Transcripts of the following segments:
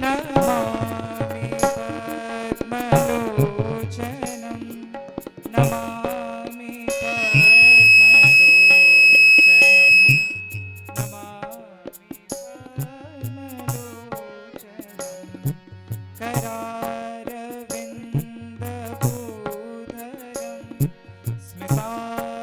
नमामि पद्मलोचनं नमामि पद्मलोचनं नमामि पद्मलोचनं करारविन्दभूधरं स्मितावलोकसुन्दरं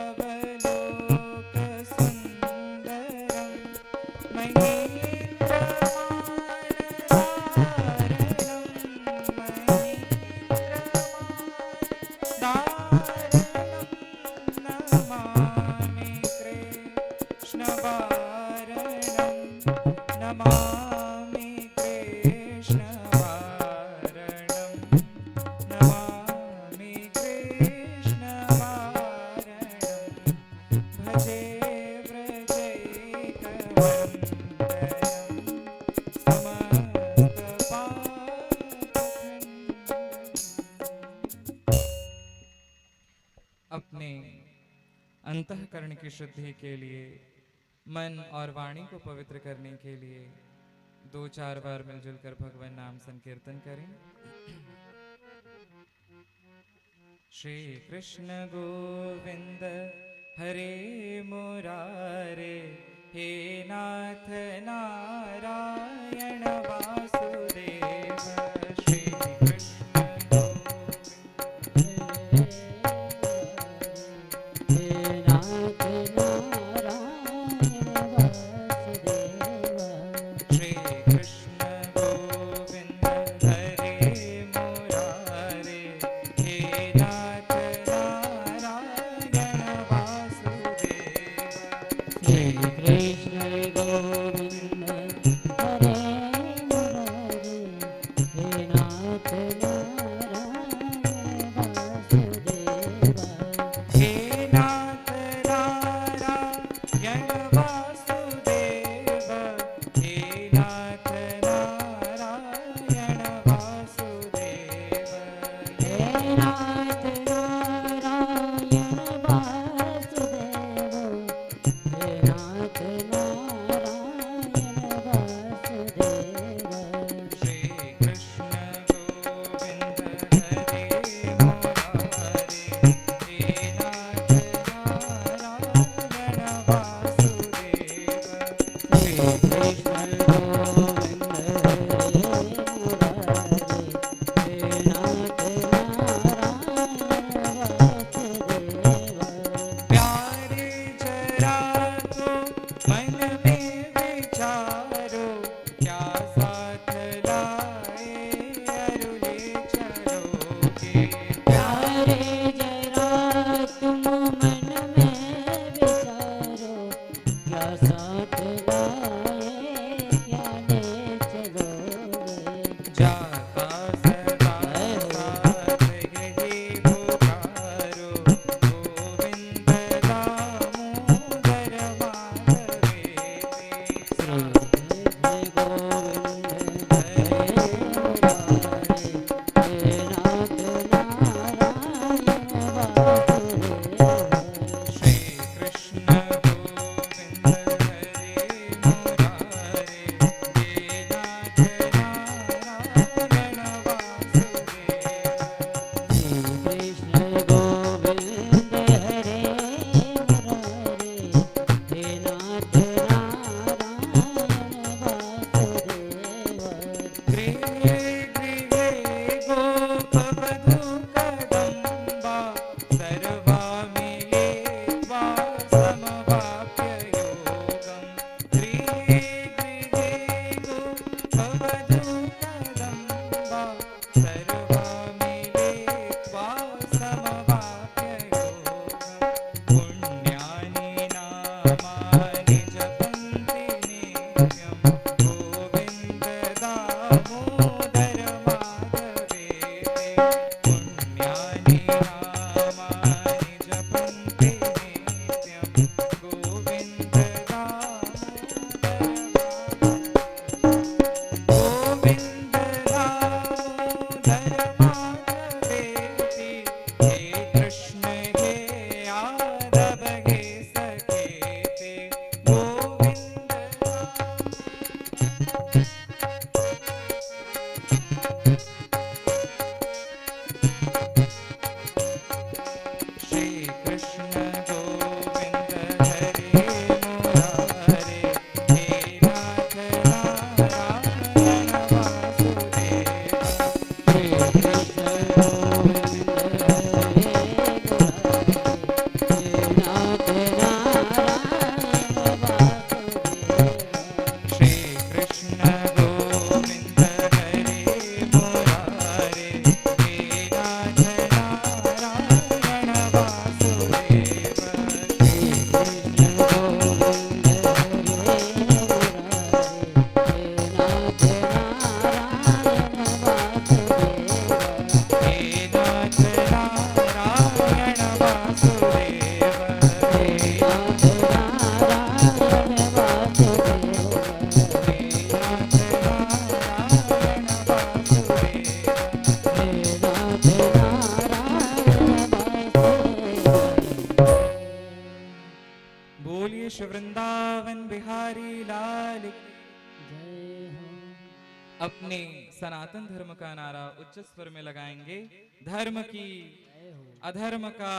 नमामि कृष्णवारणं नमामि कृष्णवारणं नमामि कृष्णवारणं भजे व्रजैकवन्दनं अपने अंतःकरण की शुद्धि के लिए मन और वाणी को पवित्र करने के लिए 2-4 बार मिलजुल कर भगवान नाम संकीर्तन करें। श्री कृष्ण गोविंद हरे मुरारे हे नाथ नारायण वासुदेव श्री कृष्ण श्री कृष्ण गोविंद हरे मुरारे, हे नाथ नारायण वासुदेव। श्री कृष्ण गोविंद हरे मुरारे, हे नाथ नारायण वासुदेव। श्री कृष्ण गोविंद हरे मुरारे, हे नाथ नारायण वासुदेव। श्री कृष्ण गोविंद हरे मुरारे, हे नाथ नारायण वासुदेव। हे नाथ नारायण वासुदेव। हे नाथ नारायण वासुदेव। हे नाथ नारायण वासुदेव। हे नाथ नारायण वासुदेव। बोलिए श्री वृंदावन बिहारी लाल की। जय हो। अपने सनातन धर्म का नारा उच्च स्वर में लगाएंगे। धर्म की, जय हो। अधर्म का,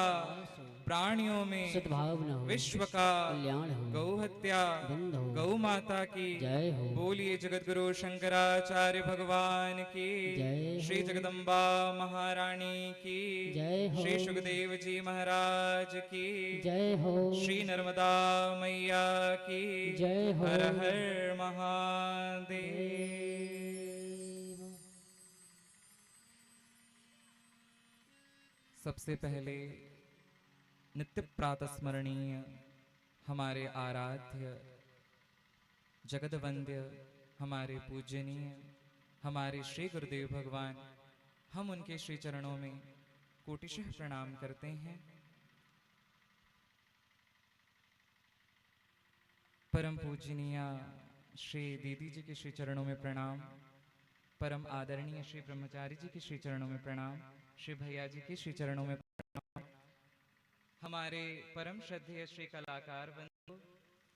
प्राणियों में सद्भाव न हो, विश्व का कल्याण हो, गौ हत्या, बंद हो। गौ माता की जय हो। बोलिए जगत गुरु शंकराचार्य भगवान की। जय श्री हो। जगदम्बा महारानी की। जय हो। श्री सुखदेव जी महाराज की। जय हो। श्री नर्मदा मैया की। जय हो। हर हर महादेव। सबसे पहले नित्य प्रातः स्मरणीय हमारे आराध्य जगत वंद्य, हमारे पूजनीय, हमारे श्री गुरुदेव भगवान, हम उनके श्री चरणों में कोटिशः प्रणाम करते हैं। परम पूजनीय श्री दीदी जी के श्री चरणों में प्रणाम। परम आदरणीय श्री ब्रह्मचारी जी के श्री चरणों में प्रणाम। श्री भैया जी के श्री चरणों में प्रणाम। हमारे परम श्रद्धेय श्री कलाकार बंधु,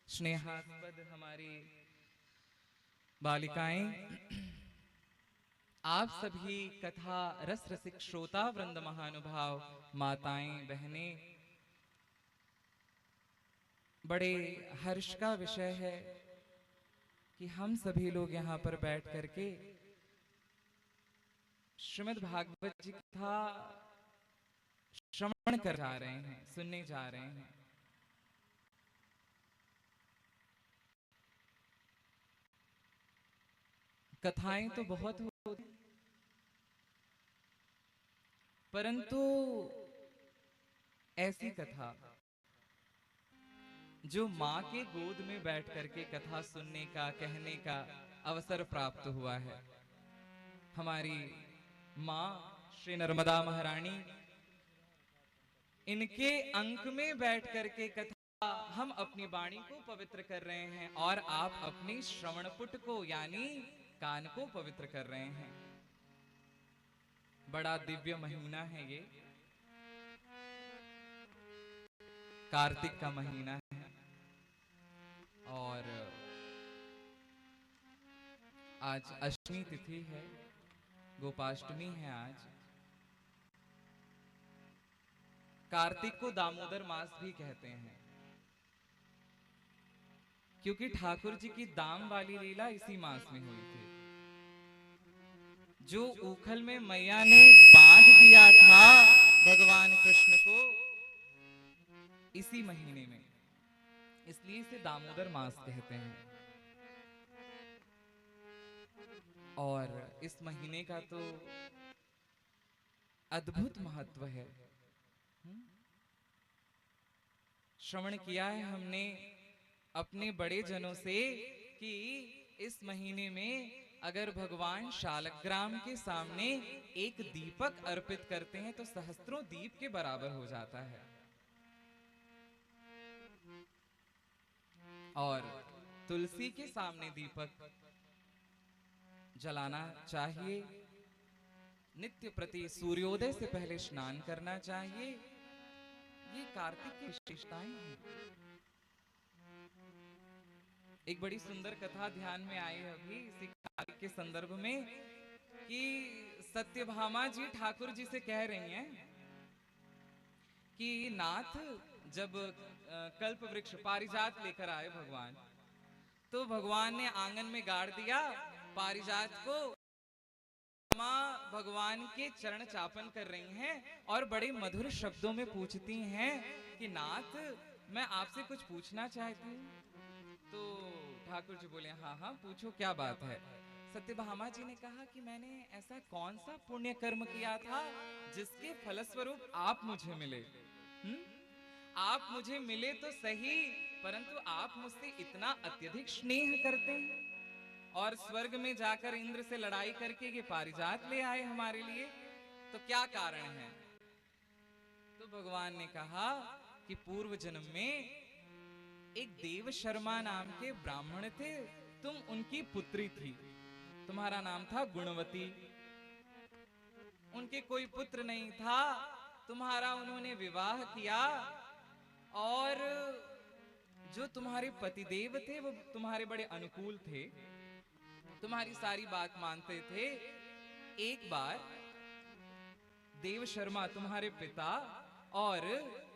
स्नेहास्पद हमारी बालिकाएं, आप सभी कथा रस रसिक श्रोता वृंद महानुभाव, माताएं, बहनें, बड़े हर्ष का विषय है कि हम सभी लोग यहाँ पर बैठ करके श्रीमद् भागवत जी की कथा श्रवण कर जा रहे हैं, सुनने जा रहे हैं। कथाएं तो बहुत होती, परंतु ऐसी कथा जो माँ के गोद में बैठ करके कथा सुनने का, कहने का अवसर प्राप्त हुआ है। हमारी माँ श्री नर्मदा महारानी, इनके अंक में बैठ करके कथा हम अपनी वाणी को पवित्र कर रहे हैं और आप अपने श्रवणपुट को यानी कान को पवित्र कर रहे हैं। बड़ा दिव्य महीना है ये, कार्तिक का महीना है और आज अष्टमी तिथि है, गोपाष्टमी है आज। कार्तिक को दामोदर मास भी कहते हैं क्योंकि ठाकुर जी की दाम वाली लीला इसी मास में हुई थी। जो उखल में मैया ने बांध दिया था भगवान कृष्ण को इसी महीने में, इसलिए इसे दामोदर मास कहते हैं। और इस महीने का तो अद्भुत महत्व है। श्रवण किया है हमने अपने बड़े जनों से कि इस महीने में अगर भगवान शालग्राम के सामने एक दीपक अर्पित करते हैं तो सहस्त्रों दीप के बराबर हो जाता है। और तुलसी के सामने दीपक जलाना चाहिए, नित्य प्रति सूर्योदय से पहले स्नान करना चाहिए। ये कार्तिक की विशेषताएं हैं। एक बड़ी सुंदर कथा ध्यान में आई अभी इसी कार्तिक के संदर्भ में कि सत्यभामा जी ठाकुर जी से कह रही हैं कि नाथ, जब कल्प वृक्ष पारिजात लेकर आए भगवान, तो भगवान ने आंगन में गाड़ दिया पारिजात को। माँ भगवान के चरण चापन कर रही हैं और बड़े मधुर शब्दों में पूछती हैं कि नाथ, मैं आपसे कुछ पूछना चाहती हूँ। तो ठाकुर जी बोले, हाँ हाँ पूछो, क्या बात है। सत्यभामा जी ने कहा कि मैंने ऐसा कौन सा पुण्य कर्म किया था जिसके फलस्वरूप आप मुझे मिले। आप मुझे मिले तो सही, परंतु आप मुझसे इतना अत्यधिक स्नेह करते हैं और स्वर्ग में जाकर इंद्र से लड़ाई करके ये पारिजात ले आए हमारे लिए, तो क्या कारण है। तो भगवान ने कहा कि पूर्व जन्म में एक देव शर्मा नाम के ब्राह्मण थे, तुम उनकी पुत्री थी, तुम्हारा नाम था गुणवती। उनके कोई पुत्र नहीं था, तुम्हारा उन्होंने विवाह किया और जो तुम्हारे पतिदेव थे वो तुम्हारे बड़े अनुकूल थे, तुम्हारी सारी बात मानते थे। एक बार देव शर्मा तुम्हारे पिता और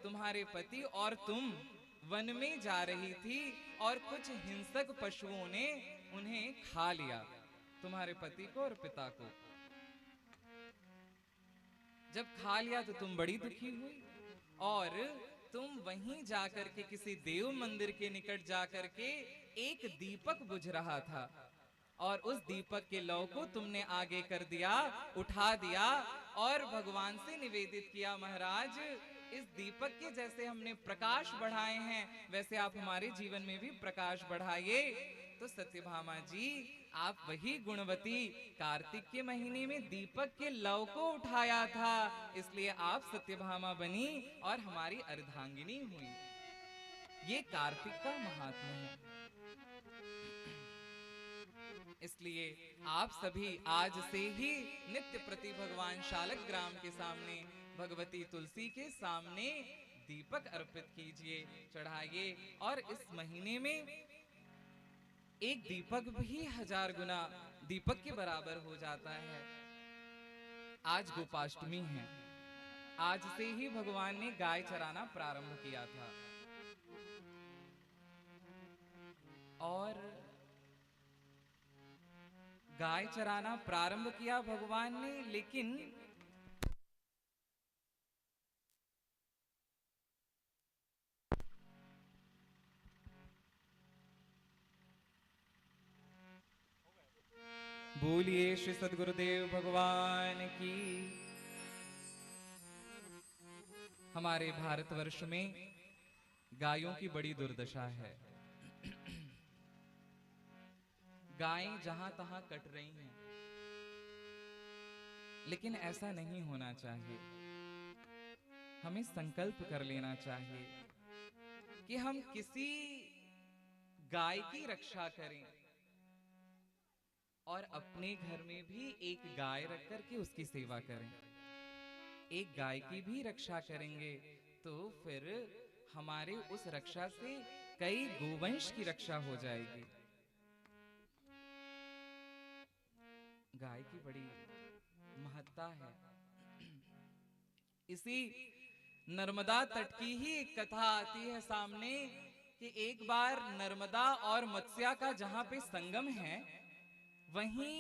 तुम्हारे पति और तुम वन में जा रही थी और कुछ हिंसक पशुओं ने उन्हें खा लिया, तुम्हारे पति को और पिता को। जब खा लिया तो तुम बड़ी दुखी हुई और तुम वहीं जाकर के किसी देव मंदिर के निकट जाकर के एक दीपक बुझ रहा था और उस दीपक के लौ को तुमने आगे कर दिया, उठा दिया और भगवान से निवेदित किया, महाराज इस दीपक के जैसे हमने प्रकाश बढ़ाए हैं वैसे आप हमारे जीवन में भी प्रकाश बढ़ाइए। तो सत्यभामा जी, आप वही गुणवती कार्तिक के महीने में दीपक के लौ को उठाया था, इसलिए आप सत्यभामा बनी और हमारी अर्धांगिनी हुई। ये कार्तिक का महात्म्य है। इसलिए आप सभी आज से ही नित्य प्रति भगवान शालक ग्राम के सामने भगवती तुलसी के सामने दीपक अर्पित कीजिए, चढ़ाइए। और इस महीने में एक दीपक भी 1000 गुना दीपक के बराबर हो जाता है। आज गोपाष्टमी है, आज से ही भगवान ने गाय चराना प्रारंभ किया था और गाय चराना प्रारंभ किया भगवान ने, लेकिन बोलिए श्री सद्गुरुदेव भगवान की। हमारे भारतवर्ष में गायों की बड़ी दुर्दशा है। गायें जहां तहां कट रही हैं, लेकिन ऐसा नहीं होना चाहिए। हमें संकल्प कर लेना चाहिए कि हम किसी गाय की रक्षा करें और अपने घर में भी एक गाय रख करके उसकी सेवा करें। एक गाय की भी रक्षा करेंगे तो फिर हमारे उस रक्षा से कई गोवंश की रक्षा हो जाएगी। गाय की बड़ी महत्ता है। इसी नर्मदा तट की ही एक कथा आती है सामने कि एक बार नर्मदा और मत्स्या का जहां पे संगम है, वहीं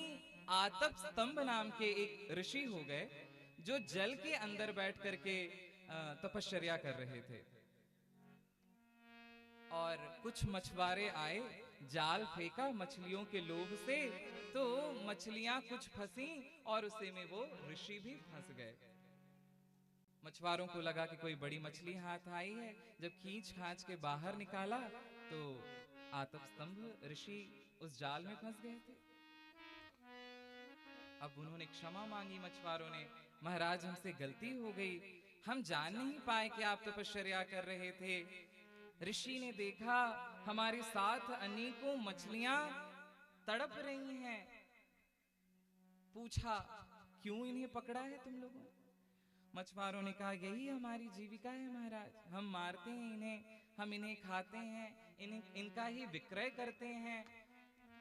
आतप स्तंभ नाम के एक ऋषि हो गए जो जल के अंदर बैठ करके तपश्चर्या कर रहे थे। और कुछ मछुआरे आए, जाल फेंका मछलियों के लोभ से, तो मछलियां कुछ फंसी और उसी में वो ऋषि भी फंस गए। मछुआरों को लगा कि कोई बड़ी मछली हाथ आई है। जब खींच खांच के बाहर निकाला तो आतप स्तंभ ऋषि उस जाल में फंस गए थे। अब उन्होंने क्षमा मांगी मछुआरों ने, महाराज हमसे गलती हो गई, हम जान नहीं पाए कि आप तपश्चर्या कर रहे थे। ऋषि ने देखा हमारे साथ अनेकों मछलियां तड़प रही हैं, पूछा क्यों इन्हें पकड़ा है तुम लोगों ने? मछुआरों ने कहा यही हमारी जीविका है महाराज, हम मारते हैं इन्हें, हम इन्हें खाते हैं, इनका ही विक्रय करते हैं,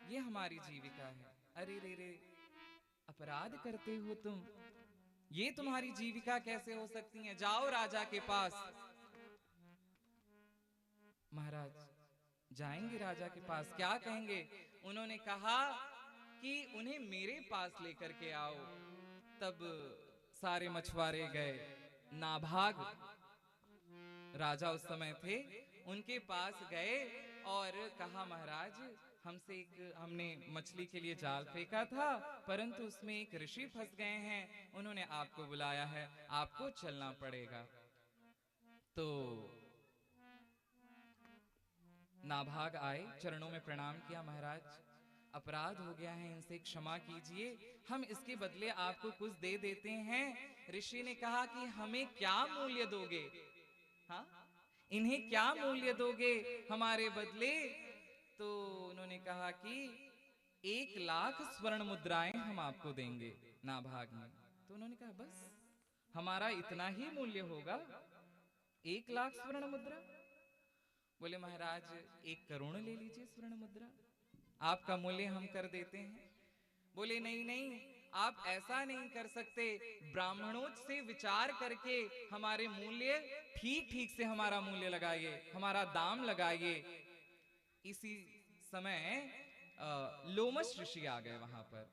ये हमारी जीविका है। अरे रे रे, अपराध करते हो तुम, ये तुम्हारी जीविका कैसे हो सकती है, जाओ राजा के पास। महाराज जाएंगे राजा के पास, क्या कहेंगे? उन्होंने कहा कि उन्हें मेरे पास लेकर के आओ। तब सारे मछुआरे गए, नाभाग राजा उस समय थे, उनके पास गए और कहा महाराज हमने मछली के लिए जाल फेंका था, परंतु उसमें एक ऋषि फंस गए हैं, उन्होंने आपको बुलाया है, आपको चलना पड़ेगा। तो नाभाग आए, चरणों में प्रणाम किया, महाराज अपराध हो गया है, इनसे क्षमा कीजिए, हम इसके बदले आपको कुछ दे देते हैं। ऋषि ने कहा कि हमें क्या मूल्य दोगे? हाँ, इन्हें क्या मूल्य दोगे हमारे बदले? तो उन्होंने कहा कि 1,00,000 स्वर्ण मुद्राएं हम आपको देंगे, नाभाग में। तो उन्होंने कहा बस हमारा इतना ही मूल्य होगा, 1,00,000 स्वर्ण मुद्रा? बोले महाराज 1 करोड़ ले लीजिए स्वर्ण मुद्रा, आपका मूल्य हम कर देते हैं। बोले नहीं नहीं, आप ऐसा नहीं कर सकते, ब्राह्मणों से विचार करके हमारे मूल्य ठीक ठीक से हमारा मूल्य लगाइए, हमारा दाम लगाइए। इसी समय लोमश ऋषि आ गए वहां पर।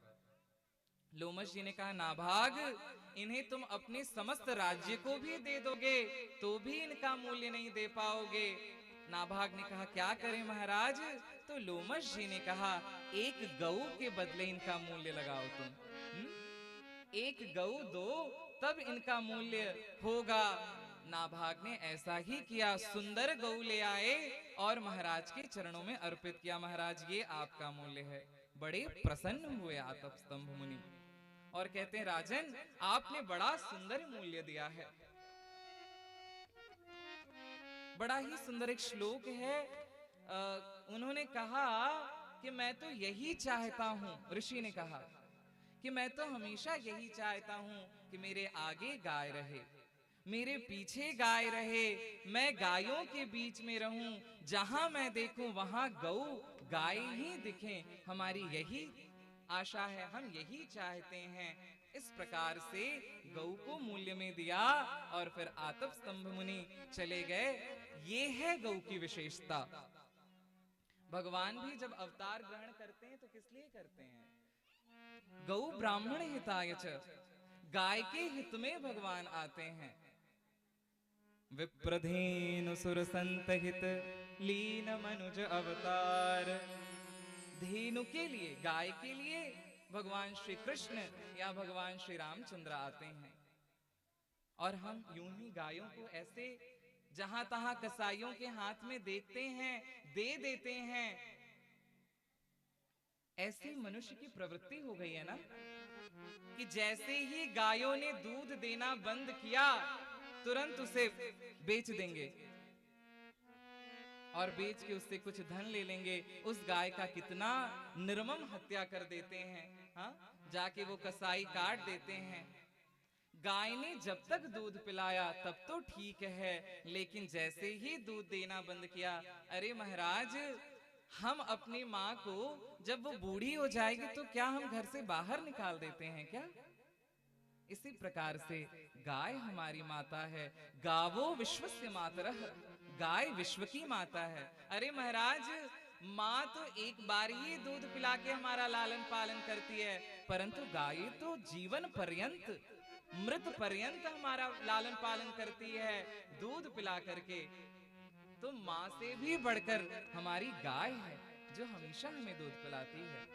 लोमश जी ने कहा नाभाग, इन्हें तुम अपने समस्त राज्य को भी दे दोगे तो भी इनका मूल्य नहीं दे पाओगे। नाभाग ने कहा क्या करें महाराज? तो लोमश जी ने कहा 1 गऊ के बदले इनका मूल्य लगाओ तुम। 1 गऊ दो तब इनका मूल्य होगा। नाभाग ने ऐसा ही किया, सुंदर गऊ ले आए और महाराज के चरणों में अर्पित किया, महाराज ये आपका मूल्य है। बड़े प्रसन्न हुए आतप स्तंभ मुनि और कहते हैं राजन आपने बड़ा सुंदर मूल्य दिया है। बड़ा ही सुंदर एक श्लोक है, उन्होंने कहा कि मैं तो यही चाहता हूं, ऋषि ने कहा कि मैं तो हमेशा यही चाहता हूं कि मेरे आगे गाय रहे, मेरे पीछे गाय रहे, मैं गायों के बीच में रहूं, जहां मैं देखूं वहां गऊ गाय ही दिखें, हमारी यही आशा है, हम यही चाहते हैं। इस प्रकार से गऊ को मूल्य में दिया और फिर आतप स्तंभ मुनि चले गए। ये है गऊ की विशेषता। भगवान भी जब अवतार ग्रहण करते हैं तो किस लिए करते हैं? गौ ब्राह्मण हिताय च, गाय के हित में भगवान आते हैं। विप्रधेनु सुर संत हित लीन मनुज अवतार। धेनु के लिए, गाय के लिए भगवान श्री कृष्ण या भगवान श्री रामचंद्र आते हैं। और हम यूं ही गायों को ऐसे जहां तहां कसाईयों के हाथ में देखते हैं, दे देते हैं। ऐसी मनुष्य की प्रवृत्ति हो गई है ना कि जैसे ही गायों ने दूध देना बंद किया तुरंत उसे बेच देंगे और बेच के उससे कुछ धन ले लेंगे। उस गाय का कितना निर्मम हत्या कर देते हैं। हाँ, जाके वो कसाई काट देते हैं। गाय ने जब तक दूध पिलाया तब तो ठीक है, लेकिन जैसे ही दूध देना बंद किया, अरे महाराज हम अपनी माँ को जब वो बूढ़ी हो जाएगी तो क्या हम घर से बाहर निकाल देते हैं क्या? इसी प्रकार से गाय हमारी माता है। गावो विश्वस्य मातरः, गाय विश्व की माता है। अरे महाराज माँ तो एक बार ही दूध पिला के हमारा लालन पालन करती है, परंतु गाय तो जीवन पर्यंत, मृत पर्यंत हमारा लालन पालन करती है दूध पिला करके। तो माँ से भी बढ़कर हमारी गाय है जो हमेशा हमें दूध पिलाती है।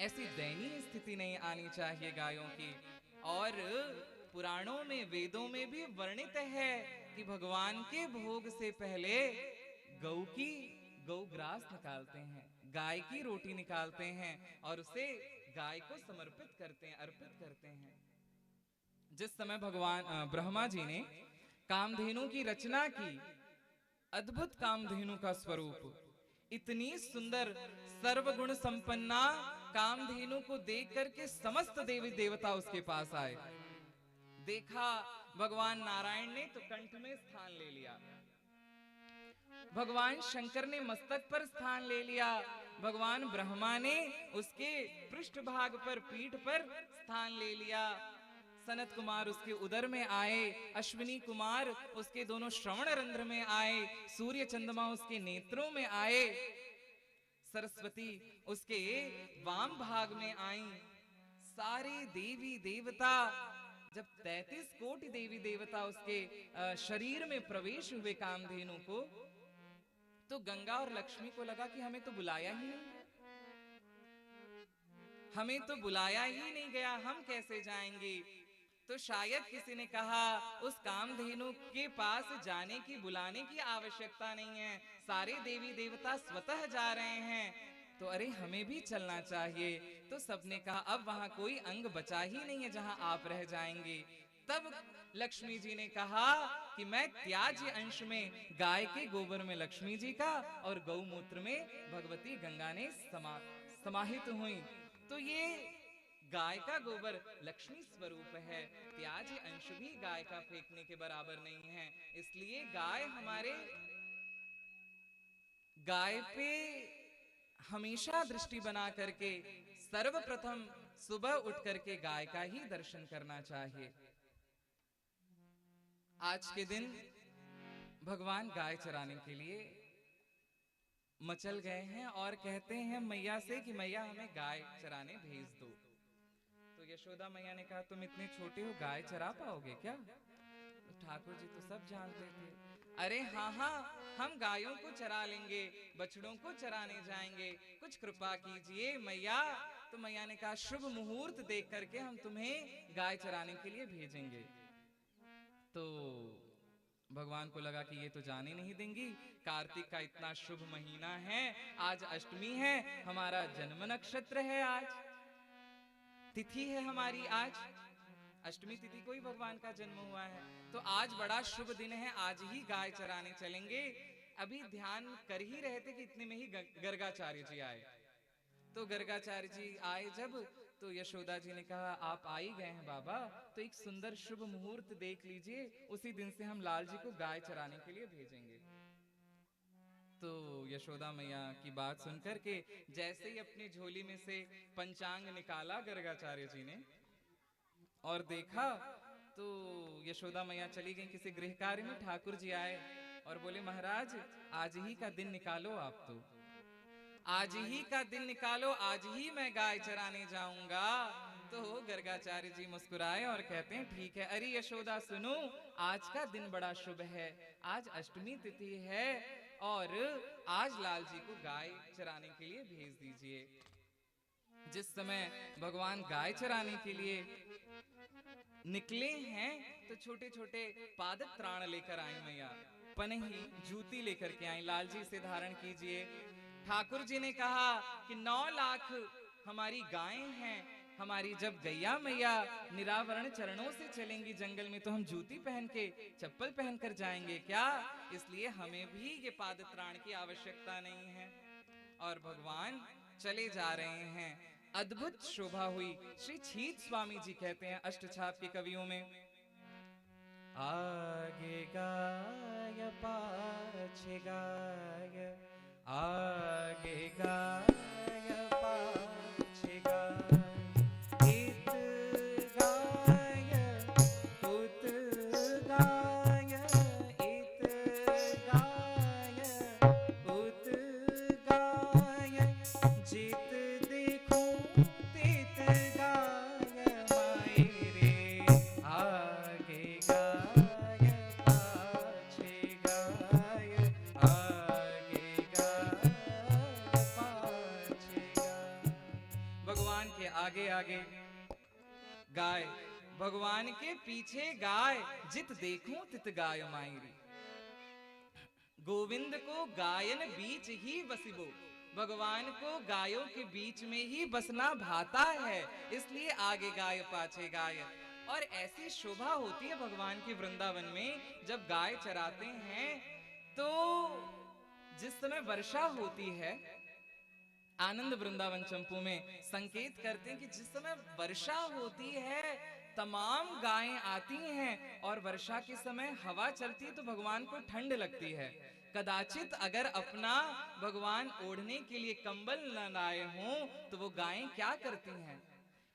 ऐसी दयनीय स्थिति नहीं आनी चाहिए गायों की। और पुराणों में, वेदों में भी वर्णित है कि भगवान के भोग से पहले गौ ग्रास निकालते हैं, गाय की रोटी निकालते हैं और उसे गाय को समर्पित करते हैं, अर्पित करते हैं। जिस समय भगवान ब्रह्मा जी ने कामधेनु की रचना की, अद्भुत कामधेनु का स्वरूप, इतनी सुंदर सर्वगुण संपन्ना कामधेनु को देख करके समस्त देवी देवता उसके पास आए। देखा भगवान नारायण ने तो कंठ में स्थान ले लिया, भगवान शंकर ने मस्तक पर स्थान ले लिया, भगवान ब्रह्मा ने उसके पृष्ठभाग पर, पीठ पर स्थान ले लिया। सनत कुमार उसके उदर में आए, अश्विनी कुमार उसके दोनों श्रवण रंध्र में आए, सूर्य चंद्रमा उसके नेत्रों में आए, सरस्वती उसके वाम भाग में आई। सारे देवी देवता, जब 33 कोटि देवी देवता उसके शरीर में प्रवेश हुए कामधेनु को, तो गंगा और लक्ष्मी को लगा कि हमें तो बुलाया ही नहीं, हमें तो बुलाया ही नहीं गया, हम कैसे जाएंगे। तो शायद किसी ने कहा उस कामधेनु के पास जाने की, बुलाने की आवश्यकता नहीं है, सारे देवी देवता स्वतः जा रहे हैं, तो अरे हमें भी चलना चाहिए। तो सबने कहा अब वहां कोई अंग बचा ही नहीं है जहां आप रह जाएंगे। तब लक्ष्मी जी ने कहा कि मैं त्याज्य अंश में गाय के गोबर में लक्ष्मी जी का और गौमूत्र में भगवती गंगा ने समाहित हुई। तो ये गाय का गोबर लक्ष्मी स्वरूप है, त्याज्य अंश भी गाय का फेंकने के बराबर नहीं है। इसलिए गाय पे हमेशा दृष्टि बना करके सर्वप्रथम सुबह उठ करके गाय का ही दर्शन करना चाहिए। आज के दिन भगवान गाय चराने के लिए मचल गए हैं और कहते हैं मैया से कि मैया हमें गाय चराने भेज दो। तो यशोदा मैया ने कहा तुम इतने छोटे हो, गाय चरा पाओगे क्या? तो ठाकुर जी तो सब जानते थे, अरे हाँ हाँ हम गायों को चरा लेंगे, बछड़ों को चराने जाएंगे, कुछ कृपा कीजिए मैया। तो मैया ने कहा शुभ मुहूर्त देख करके हम तुम्हें गाय चराने के लिए भेजेंगे। तो भगवान को लगा कि ये तो जाने नहीं देंगी, कार्तिक का इतना शुभ महीना है, आज अष्टमी है, हमारा जन्म नक्षत्र है, आज तिथि है हमारी, आज अष्टमी तिथि को ही भगवान का जन्म हुआ है, तो आज बड़ा शुभ दिन है, आज ही गाय चराने चलेंगे। अभी ध्यान कर ही रहे थे कि इतने में ही गर्गाचार्य जी आए। तो गर्गाचार्य जी आए जब, तो यशोदा जी ने कहा आप आ ही गए हैं बाबा, तो एक सुंदर शुभ मुहूर्त देख लीजिए, उसी दिन से हम लाल जी को गाय चराने के लिए भेजेंगे। तो यशोदा मैया की बात सुनकर के जैसे ही अपनी झोली में से पंचांग निकाला गर्गाचार्य जी ने और देखा, तो यशोदा मैया चली गई किसी गृह कार्य में। ठाकुर जी आए और बोले महाराज आज ही का दिन निकालो, आप तो आज ही का दिन निकालो, आज ही मैं गाय चराने जाऊंगा। तो गर्गाचार्य जी मुस्कुराए और कहते हैं ठीक है। अरे यशोदा सुनो, आज का दिन बड़ा शुभ है, आज अष्टमी तिथि है और आज लाल जी को गाय चराने के लिए भेज दीजिए। जिस समय भगवान गाय चराने के लिए निकले हैं तो छोटे छोटे पादप त्राण लेकर आई मैया, पनही जूती लेकर के आई, लाल जी से धारण कीजिए। ठाकुर जी ने कहा कि 9 लाख हमारी गायें हैं, हमारी जब गैया मैया निरावरण चरणों से चलेंगी जंगल में तो हम जूती पहन के, चप्पल पहनकर जाएंगे क्या? इसलिए हमें भी ये पादत्राण की आवश्यकता नहीं है। और भगवान चले जा रहे हैं, अद्भुत शोभा हुई। श्री छीत स्वामी जी कहते हैं अष्टछाप के कवियों में, आगे गाय पाछे गाय, आगे गाय पाछे गाय, इत गाय उत गाय, इत गाय उत गाय, जित देखूं तित गाय माई रे, आगे गाय पाछे गाय, आगे गाय पाछे गाय। भगवान के आगे आगे गाय, भगवान के पीछे गाय, जित देखूं तित गाय मायरी। गोविंद को गायन बीच ही बसिबो, भगवान को गायों के बीच में ही बसना भाता है, इसलिए आगे गाय पाछे गाय। और ऐसी शोभा होती है भगवान के वृंदावन में, जब गाय चराते हैं तो जिस समय वर्षा होती है, आनंद वृंदावन चंपू में संकेत करते हैं कि जिस समय वर्षा होती है तमाम गायें आती हैं और वर्षा के समय हवा चलती है तो भगवान को ठंड लगती है। कदाचित अगर अपना भगवान ओढ़ने के लिए कंबल न लाए हों तो वो गायें क्या करती हैं,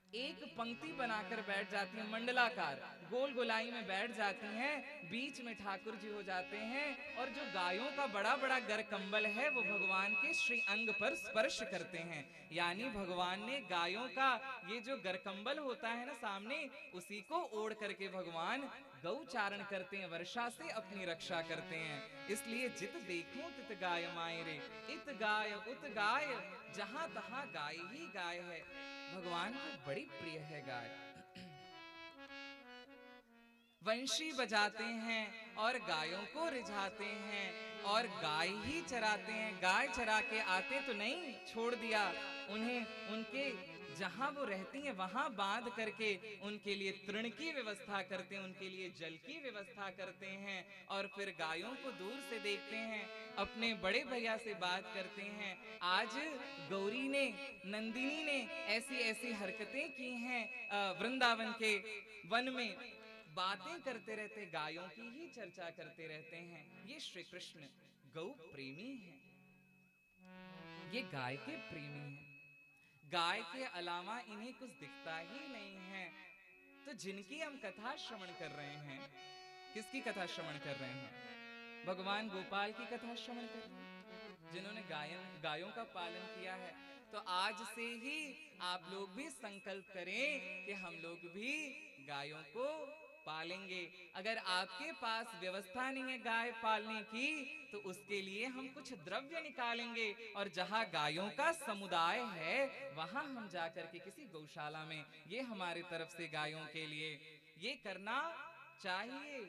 एक पंक्ति बनाकर बैठ जाती हैं, मंडलाकार गोल गोलाई में बैठ जाती हैं, बीच में ठाकुर जी हो जाते हैं और जो गायों का बड़ा बड़ा गर कंबल है वो भगवान के श्री अंग पर स्पर्श करते हैं। यानी भगवान ने गायों का ये जो गर कंबल होता है ना सामने, उसी को ओढ़ करके भगवान गौचारण करते हैं, वर्षा से अपनी रक्षा करते हैं। इसलिए जित देखो तित गाय माए रे, इत गाय उत गाय, जहां तहां गाय ही गाय है। भगवान को बड़ी प्रिय है गाय। वंशी बजाते हैं और गायों को रिझाते हैं और गाय ही चराते हैं। गाय चरा के आते तो नहीं छोड़ दिया, उन्हें उनके जहां वो रहती हैं वहां बांध करके उनके लिए तृण की व्यवस्था करते हैं, उनके लिए जल की व्यवस्था करते हैं और फिर गायों को दूर से देखते हैं, अपने बड़े भैया से बात करते हैं। आज गौरी ने, नंदिनी ने ऐसी ऐसी हरकतें की हैं वृंदावन के वन में, बातें करते रहते, गायों की ही चर्चा करते रहते हैं। ये श्री कृष्ण गौ प्रेमी हैं, ये गाय के प्रेमी हैं। गाय के अलावा इन्हें कुछ दिखता ही नहीं है। तो जिनकी हम कथा श्रवण कर रहे हैं, किसकी कथा श्रवण कर रहे हैं? भगवान गोपाल की कथा श्रवण कर रहे हैं, जिन्होंने गायों का पालन किया है। तो आज से ही आप लोग भी संकल्प करें कि हम लोग भी गायों को पालेंगे। अगर आपके पास व्यवस्था नहीं है गाय पालने की तो उसके लिए हम कुछ द्रव्य निकालेंगे और जहां गायों का समुदाय है वहां हम जाकर के किसी गौशाला में, ये हमारी तरफ से गायों के लिए ये करना चाहिए।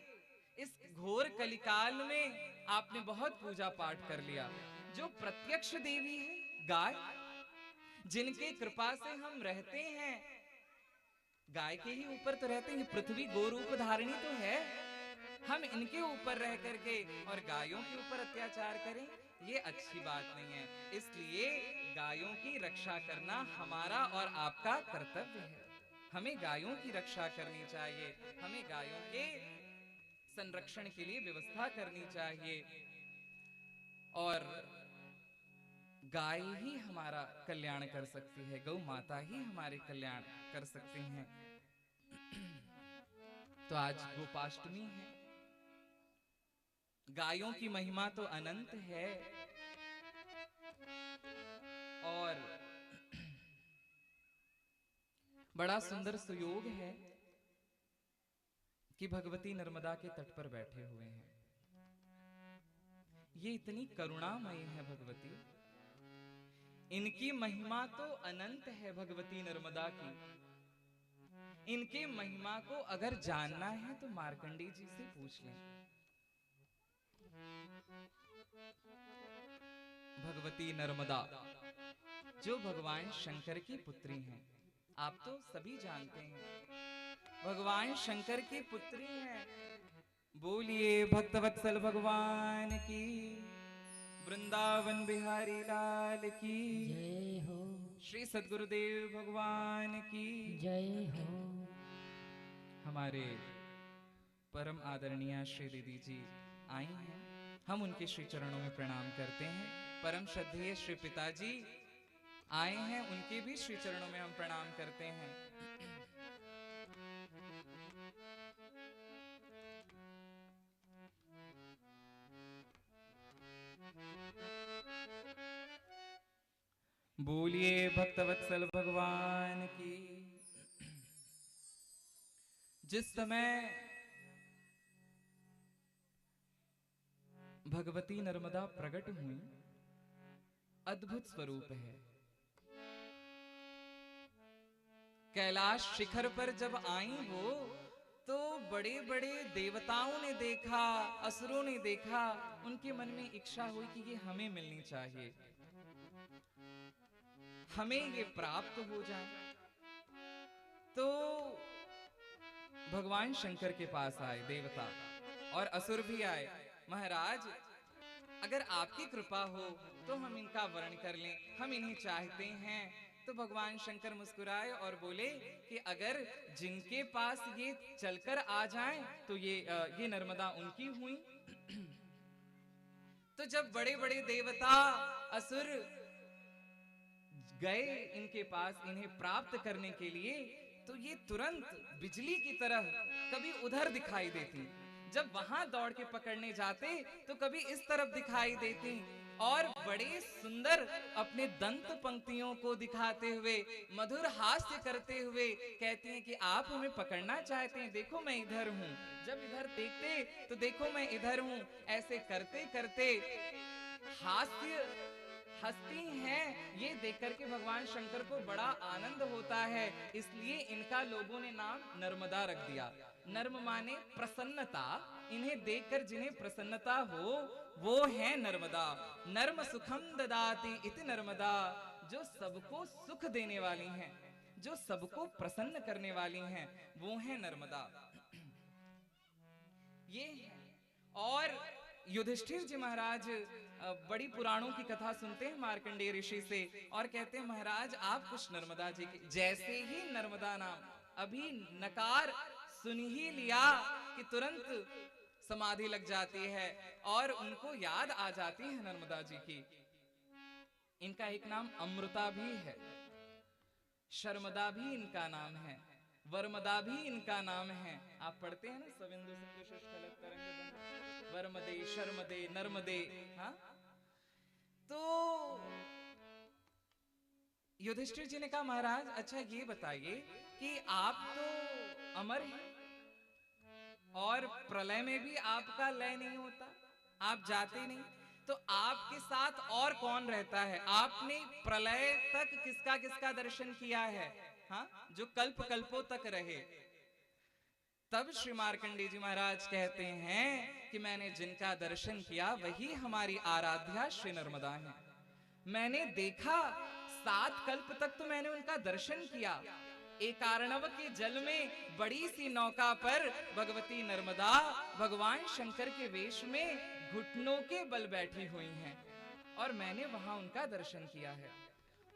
इस घोर कलिकाल में आपने बहुत पूजा पाठ कर लिया। जो प्रत्यक्ष देवी है गाय, जिनके कृपा से हम रहते हैं, गाय के ही ऊपर तो रहते हैं, पृथ्वी गोरूप धारिणी तो है, हम इनके ऊपर रह करके और गायों के ऊपर अत्याचार करें, ये अच्छी बात नहीं है। इसलिए गायों की रक्षा करना हमारा और आपका कर्तव्य है। हमें गायों की रक्षा करनी चाहिए, हमें गायों के संरक्षण के लिए व्यवस्था करनी चाहिए और गाय ही हमारा कल्याण कर सकती है, गौ माता ही हमारे कल्याण कर सकती हैं। तो आज गोपाष्टमी है, गायों की महिमा तो अनंत है और बड़ा सुंदर सुयोग है कि भगवती नर्मदा के तट पर बैठे हुए हैं। ये इतनी करुणामयी है भगवती, इनकी महिमा तो अनंत है भगवती नर्मदा की। इनके महिमा को अगर जानना है तो मार्कंडेय जी से पूछ लें। भगवती नर्मदा जो भगवान शंकर की पुत्री हैं, आप तो सभी जानते हैं भगवान शंकर की पुत्री हैं। बोलिए भक्तवत्सल भगवान की, वृंदावन बिहारी लाल की जय हो, श्री सद्गुरुदेव भगवान की जय हो। हमारे परम आदरणीय श्री दीदी जी आई हैं, हम उनके श्री चरणों में प्रणाम करते हैं। परम श्रद्धेय श्री पिताजी आए हैं, उनके भी श्री चरणों में हम प्रणाम करते हैं। बोलिए भक्तवत्सल भगवान की। जिस समय भगवती नर्मदा प्रकट हुई, अद्भुत स्वरूप है। कैलाश शिखर पर जब आई वो तो बड़े बड़े देवताओं ने देखा, असुरों ने देखा, उनके मन में इच्छा हुई कि ये हमें मिलनी चाहिए, हमें ये प्राप्त हो जाए। तो भगवान शंकर के पास आए देवता और असुर भी आए। महाराज अगर आपकी कृपा हो तो हम इनका वर्ण कर लें, हम इन्हें चाहते हैं। तो भगवान शंकर मुस्कुराए और बोले कि अगर जिनके पास ये चलकर आ जाएं तो ये नर्मदा उनकी हुई। तो जब बड़े बड़े देवता असुर गए इनके पास इन्हें प्राप्त करने के लिए, तो ये तुरंत बिजली की तरह कभी उधर दिखाई देती, जब वहां दौड़ के पकड़ने जाते तो कभी इस तरफ दिखाई देती, और बड़े सुंदर अपने दंत पंक्तियों को दिखाते हुए मधुर हास्य करते हुए कहती हैं कि आप हमें पकड़ना चाहते हैं, देखो मैं इधर हूं, जब इधर देखते तो देखो मैं इधर हूं। ऐसे करते करते हास्य हंसती हैं, ये देख करके भगवान शंकर को बड़ा आनंद होता है, इसलिए इनका लोगों ने नाम नर्मदा रख दिया। नर्म माने प्रसन्नता, इन्हें देखकर जिन्हें प्रसन्नता हो वो है नर्मदा। नर्म सुखम ददाति इति नर्मदा, जो सबको सुख देने वाली हैं, जो सबको प्रसन्न करने वाली हैं, वो है नर्मदा। ये है। और युधिष्ठिर जी महाराज बड़ी पुराणों की कथा सुनते हैं मार्कंडेय ऋषि से, और कहते हैं महाराज आप कुछ नर्मदा जी के, जैसे ही नर्मदा नाम अभी नकार सुन ही लिया कि तुरंत समाधि लग जाती है और उनको याद आ जाती है नर्मदा जी की। इनका एक नाम अमृता भी है, शर्मदा भी इनका नाम है, वर्मदा भी इनका नाम है। आप पढ़ते हैं ना, सविंदु सिंधु शुष्कलत तरंग बंधु, वर्मदे शर्मदे नर्मदे। हाँ, तो युधिष्ठिर जी ने कहा महाराज अच्छा ये बताइए कि आप तो अमर हैं और प्रलय में भी आपका लय नहीं होता, आप जाते नहीं, तो आपके साथ और कौन रहता है? आपने प्रलय तक किसका किसका दर्शन किया है? हाँ, जो कल्प कल्पों तक रहे। तब श्री मार्कंडेय जी महाराज कहते हैं कि मैंने जिनका दर्शन किया वही हमारी आराध्या श्री नर्मदा है। मैंने देखा 7 कल्प तक तो मैंने उनका दर्शन किया। एक आर्णव के जल में बड़ी सी नौका पर भगवती नर्मदा भगवान शंकर के वेश में घुटनों के बल बैठी हुई हैं, और मैंने वहां उनका दर्शन किया है।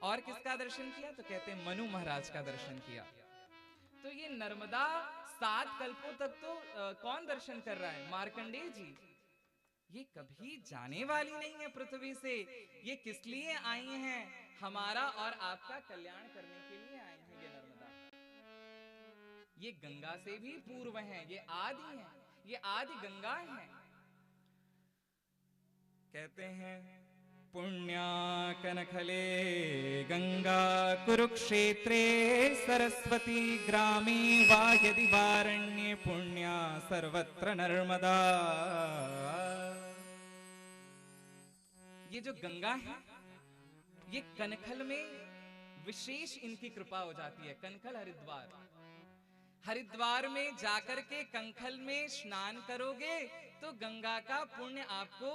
और किसका दर्शन किया? तो कहते हैं मनु महाराज का दर्शन किया। तो ये नर्मदा 7 कल्पों तक तो कौन दर्शन कर रहा है? मार्कंडेय जी। ये कभी जाने वाली नहीं है पृथ्वी से। ये किस लिए आई हैं? हमारा और आपका कल्याण करने के लिए आई हैं ये नर्मदा। ये गंगा से भी पूर्व हैं, ये आदि हैं, ये आदि गंगा हैं। कहते हैं पुण्या कनखले गंगा कुरुक्षेत्रे सरस्वती ग्रामे वा यदि वारण्ये पुण्या सर्वत्र नर्मदा। ये जो गंगा है ये कनखल में विशेष इनकी कृपा हो जाती है। कनखल हरिद्वार, हरिद्वार में जाकर के कंखल में स्नान करोगे तो गंगा का पुण्य आपको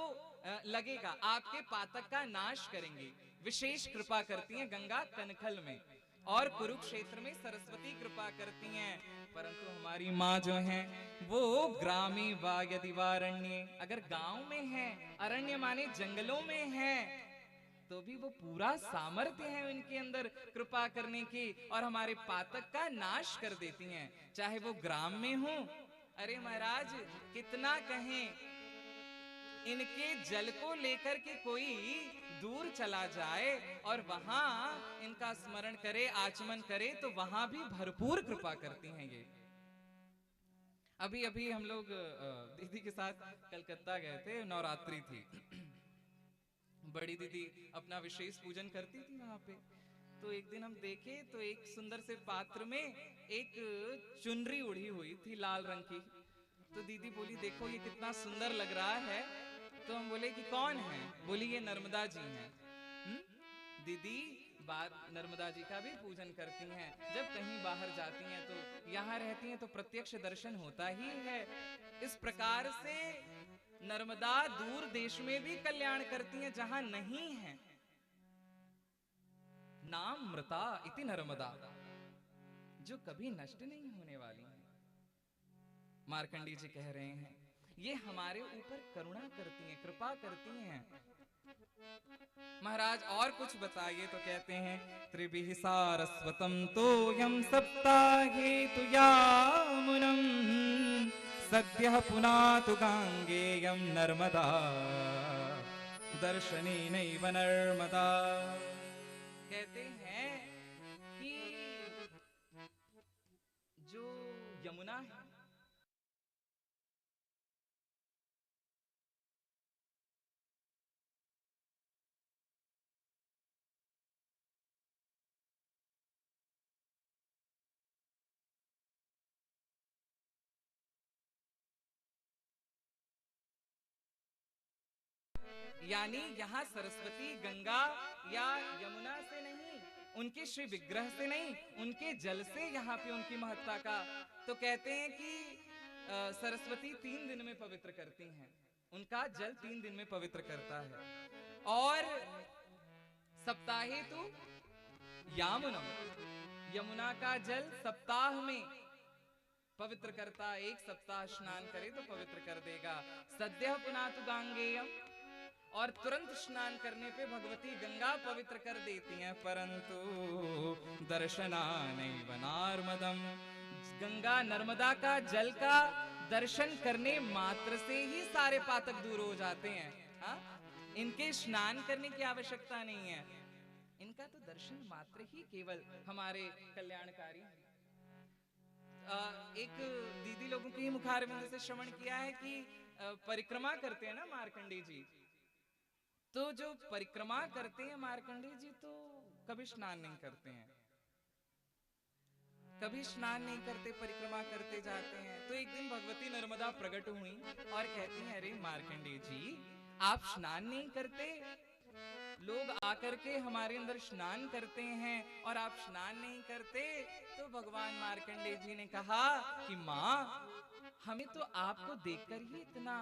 लगेगा, आपके पातक का नाश करेंगे। विशेष कृपा करती हैं गंगा कनखल में, और कुरुक्षेत्र में सरस्वती कृपा करती हैं। परंतु हमारी माँ जो है वो ग्रामी वा यदि वारण्ये, अगर गांव में है, अरण्य माने जंगलों में है, तो भी वो पूरा सामर्थ्य है उनके अंदर कृपा करने की, और हमारे पातक का नाश कर देती हैं, चाहे वो ग्राम में हो। अरे महाराज कितना कहें, इनके जल को लेकर के कोई दूर चला जाए और वहां इनका स्मरण करे, आचमन करे, तो वहां भी भरपूर कृपा करती हैं ये। अभी अभी हम लोग दीदी के साथ कलकत्ता गए थे, नवरात्रि थी। बड़ी दीदी अपना विशेष पूजन करती थी वहां पे। तो एक दिन हम देखे तो एक सुंदर से पात्र में एक चुनरी उड़ी हुई थी लाल रंग की। तो दीदी बोली देखो ये कितना सुंदर लग रहा है। तो हम बोले कि कौन है? बोली ये नर्मदा जी हैं। दीदी बात नर्मदा जी का भी पूजन करती हैं, जब कहीं बाहर जाती हैं तो यहाँ रहती हैं तो प्रत्यक्ष दर्शन होता ही है। इस प्रकार से नर्मदा दूर देश में भी कल्याण करती हैं जहां नहीं है। नाम मृता इति नर्मदा, जो कभी नष्ट नहीं होने वाली है। मार्कंडेय जी कह रहे हैं ये हमारे ऊपर करुणा करती हैं, कृपा करती हैं। महाराज और कुछ बताइए तो कहते हैं त्रिभिः सारस्वतम तोयम सप्ताहेतु यामुनम सद्यः पुनातु गांगेयम नर्मदा दर्शनेनैव नर्मदा। कहते हैं कि जो यमुना है, यानी यहाँ सरस्वती गंगा या यमुना से नहीं, उनके श्री विग्रह से नहीं, उनके जल से यहाँ पे उनकी महत्ता का। तो कहते हैं कि सरस्वती 3 दिन में पवित्र करती हैं, उनका जल 3 दिन में पवित्र करता है। और सप्ताहे तो यामुनम, यमुना का जल सप्ताह में पवित्र करता, 1 सप्ताह स्नान करे तो पवित्र कर देगा। सद्यः पुनातु गांगेयम, और तुरंत स्नान करने पे भगवती गंगा पवित्र कर देती हैं। परंतु दर्शनानैव नार्मदम, गंगा नर्मदा का जल का दर्शन करने मात्र से ही सारे पातक दूर हो जाते हैं। हा? इनके स्नान करने की आवश्यकता नहीं है, इनका तो दर्शन मात्र ही केवल हमारे कल्याणकारी। एक दीदी लोगों के ही मुखारविंद से श्रवण किया है कि परिक्रमा करते हैं ना मार्कंडे जी, तो जो परिक्रमा करते हैं मार्कंडे जी तो कभी स्नान नहीं करते हैं, कभी स्नान नहीं करते, परिक्रमा करते जाते हैं। तो एक दिन भगवती नर्मदा प्रकट हुई और कहती हैं, अरे मार्कंडे जी आप स्नान नहीं करते, लोग आकर के हमारे अंदर स्नान करते हैं और आप स्नान नहीं करते। तो भगवान मार्कंडे जी ने कहा कि माँ, हमें तो आपको देखकर ही इतना